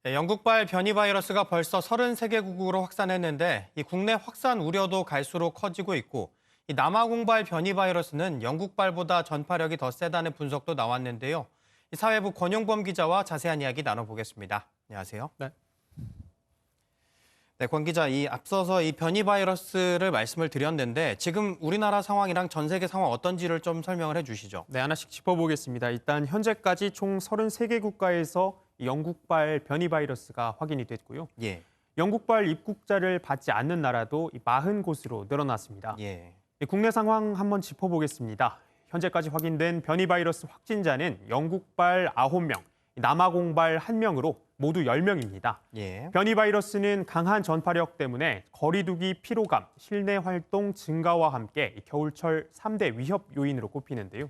네, 영국발 변이 바이러스가 벌써 33개국으로 확산했는데 이 국내 확산 우려도 갈수록 커지고 있고 이 남아공발 변이 바이러스는 영국발보다 전파력이 더 세다는 분석도 나왔는데요. 이 사회부 권용범 기자와 자세한 이야기 나눠보겠습니다. 안녕하세요. 네. 네, 권 기자, 이 앞서서 이 변이 바이러스를 말씀을 드렸는데 지금 우리나라 상황이랑 전 세계 상황 어떤지를 좀 설명을 해주시죠. 네, 하나씩 짚어보겠습니다. 일단 현재까지 총 33개 국가에서 영국발 변이 바이러스가 확인이 됐고요. 예, 영국발 입국자를 받지 않는 나라도 40곳으로 늘어났습니다. 예, 국내 상황 한번 짚어보겠습니다. 현재까지 확인된 변이 바이러스 확진자는 영국발 9명, 남아공발 1명으로 모두 10명입니다. 예. 변이 바이러스는 강한 전파력 때문에 거리두기 피로감, 실내 활동 증가와 함께 겨울철 3대 위협 요인으로 꼽히는데요.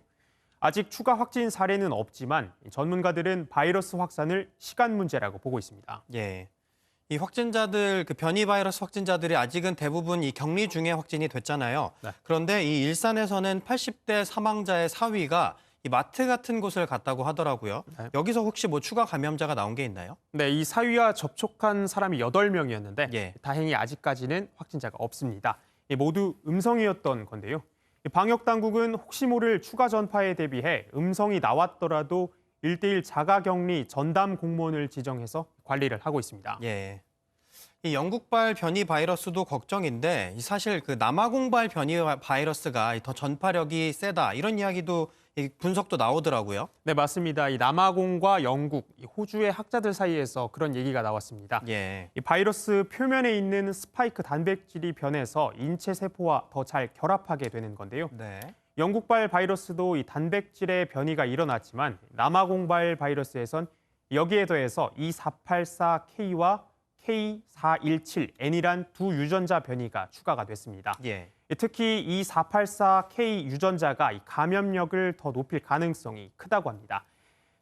아직 추가 확진 사례는 없지만 전문가들은 바이러스 확산을 시간 문제라고 보고 있습니다. 예. 이 확진자들, 그 변이 바이러스 확진자들이 아직은 대부분 이 격리 중에 확진이 됐잖아요. 네. 그런데 이 일산에서는 80대 사망자의 4위가 이 마트 같은 곳을 갔다고 하더라고요. 네. 여기서 혹시 뭐 추가 감염자가 나온 게 있나요? 네, 이 사위와 접촉한 사람이 8명이었는데 예. 다행히 아직까지는 확진자가 없습니다. 모두 음성이었던 건데요. 방역 당국은 혹시 모를 추가 전파에 대비해 음성이 나왔더라도 1대1 자가격리 전담 공무원을 지정해서 관리를 하고 있습니다. 예. 이 영국발 변이 바이러스도 걱정인데 사실 그 남아공발 변이 바이러스가 더 전파력이 세다 이런 이야기도 이 분석도 나오더라고요. 네, 맞습니다. 이 남아공과 영국, 이 호주의 학자들 사이에서 그런 얘기가 나왔습니다. 예. 이 바이러스 표면에 있는 스파이크 단백질이 변해서 인체 세포와 더 잘 결합하게 되는 건데요. 네. 영국발 바이러스도 이 단백질의 변이가 일어났지만 남아공발 바이러스에선 여기에 더해서 E484K와 K417N이란 두 유전자 변이가 추가가 됐습니다. 예. 특히 E484K 유전자가 이 감염력을 더 높일 가능성이 크다고 합니다.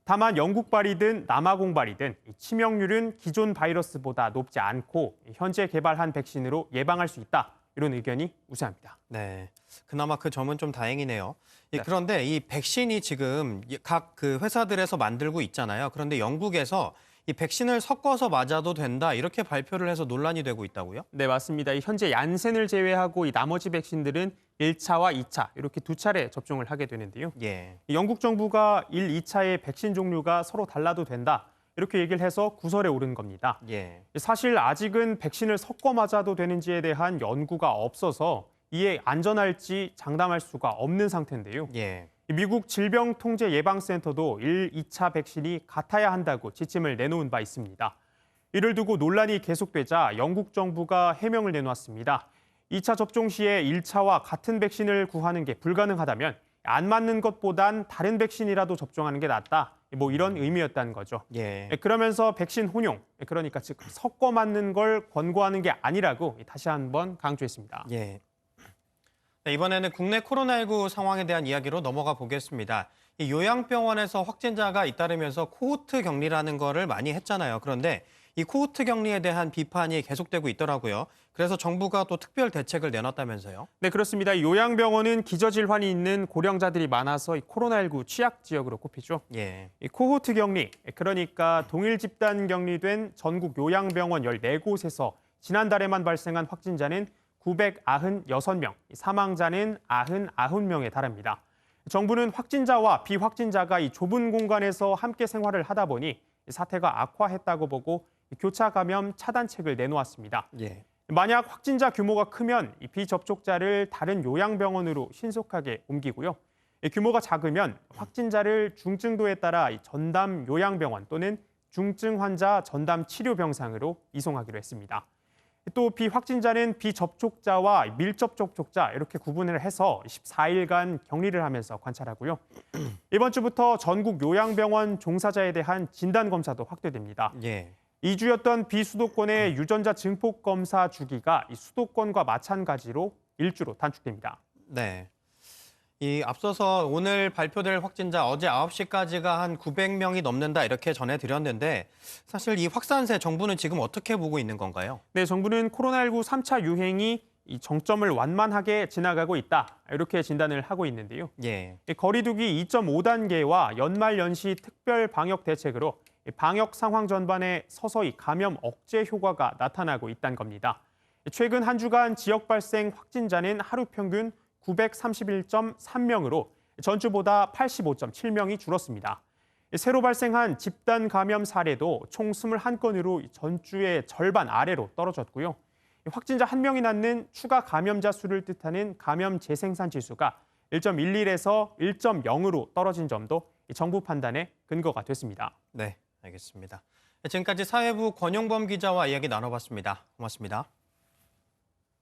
다만 영국발이든 남아공발이든 이 치명률은 기존 바이러스보다 높지 않고 현재 개발한 백신으로 예방할 수 있다. 이런 의견이 우세합니다. 네, 그나마 그 점은 좀 다행이네요. 네. 그런데 이 백신이 지금 각 그 회사들에서 만들고 있잖아요. 그런데 영국에서 이 백신을 섞어서 맞아도 된다 이렇게 발표를 해서 논란이 되고 있다고요? 네, 맞습니다. 현재 얀센을 제외하고 이 나머지 백신들은 1차와 2차 이렇게 두 차례 접종을 하게 되는데요. 예, 영국 정부가 1, 2차의 백신 종류가 서로 달라도 된다. 이렇게 얘기를 해서 구설에 오른 겁니다. 예, 사실 아직은 백신을 섞어 맞아도 되는지에 대한 연구가 없어서 이에 안전할지 장담할 수가 없는 상태인데요. 예, 미국 질병통제예방센터도 1, 2차 백신이 같아야 한다고 지침을 내놓은 바 있습니다. 이를 두고 논란이 계속되자 영국 정부가 해명을 내놓았습니다. 2차 접종 시에 1차와 같은 백신을 구하는 게 불가능하다면 안 맞는 것보단 다른 백신이라도 접종하는 게 낫다. 뭐 이런 의미였다는 거죠. 예. 그러면서 백신 혼용, 그러니까 즉 섞어 맞는 걸 권고하는 게 아니라고 다시 한번 강조했습니다. 예. 네, 이번에는 국내 코로나19 상황에 대한 이야기로 넘어가 보겠습니다. 이 요양병원에서 확진자가 잇따르면서 코호트 격리라는 거를 많이 했잖아요. 그런데 이 코호트 격리에 대한 비판이 계속되고 있더라고요. 그래서 정부가 또 특별 대책을 내놨다면서요? 네, 그렇습니다. 요양병원은 기저질환이 있는 고령자들이 많아서 코로나19 취약 지역으로 꼽히죠. 예, 이 코호트 격리, 그러니까 동일 집단 격리된 전국 요양병원 14곳에서 지난달에만 발생한 확진자는 996명, 사망자는 99명에 달합니다. 정부는 확진자와 비확진자가 이 좁은 공간에서 함께 생활을 하다 보니 사태가 악화했다고 보고 교차 감염 차단책을 내놓았습니다. 예, 만약 확진자 규모가 크면 이 비접촉자를 다른 요양병원으로 신속하게 옮기고요. 규모가 작으면 확진자를 중증도에 따라 전담 요양병원 또는 중증 환자 전담 치료병상으로 이송하기로 했습니다. 또 비확진자는 비접촉자와 밀접 접촉자 이렇게 구분을 해서 14일간 격리를 하면서 관찰하고요. 이번 주부터 전국 요양병원 종사자에 대한 진단검사도 확대됩니다. 예. 2주였던 비수도권의 유전자 증폭 검사 주기가 이 수도권과 마찬가지로 1주로 단축됩니다. 네. 이 앞서서 오늘 발표될 확진자 어제 9시까지가 한 900명이 넘는다 이렇게 전해드렸는데 사실 이 확산세 정부는 지금 어떻게 보고 있는 건가요? 네, 정부는 코로나19 3차 유행이 이 정점을 완만하게 지나가고 있다. 이렇게 진단을 하고 있는데요. 예, 거리두기 2.5단계와 연말 연시 특별 방역 대책으로 방역 상황 전반에 서서히 감염 억제 효과가 나타나고 있다는 겁니다. 최근 한 주간 지역 발생 확진자는 하루 평균 931.3명으로 전주보다 85.7명이 줄었습니다. 새로 발생한 집단 감염 사례도 총 21건으로 전주의 절반 아래로 떨어졌고요. 확진자 1명이 낳는 추가 감염자 수를 뜻하는 감염 재생산 지수가 1.11에서 1.0으로 떨어진 점도 정부 판단의 근거가 됐습니다. 네, 알겠습니다. 지금까지 사회부 권용범 기자와 이야기 나눠봤습니다. 고맙습니다.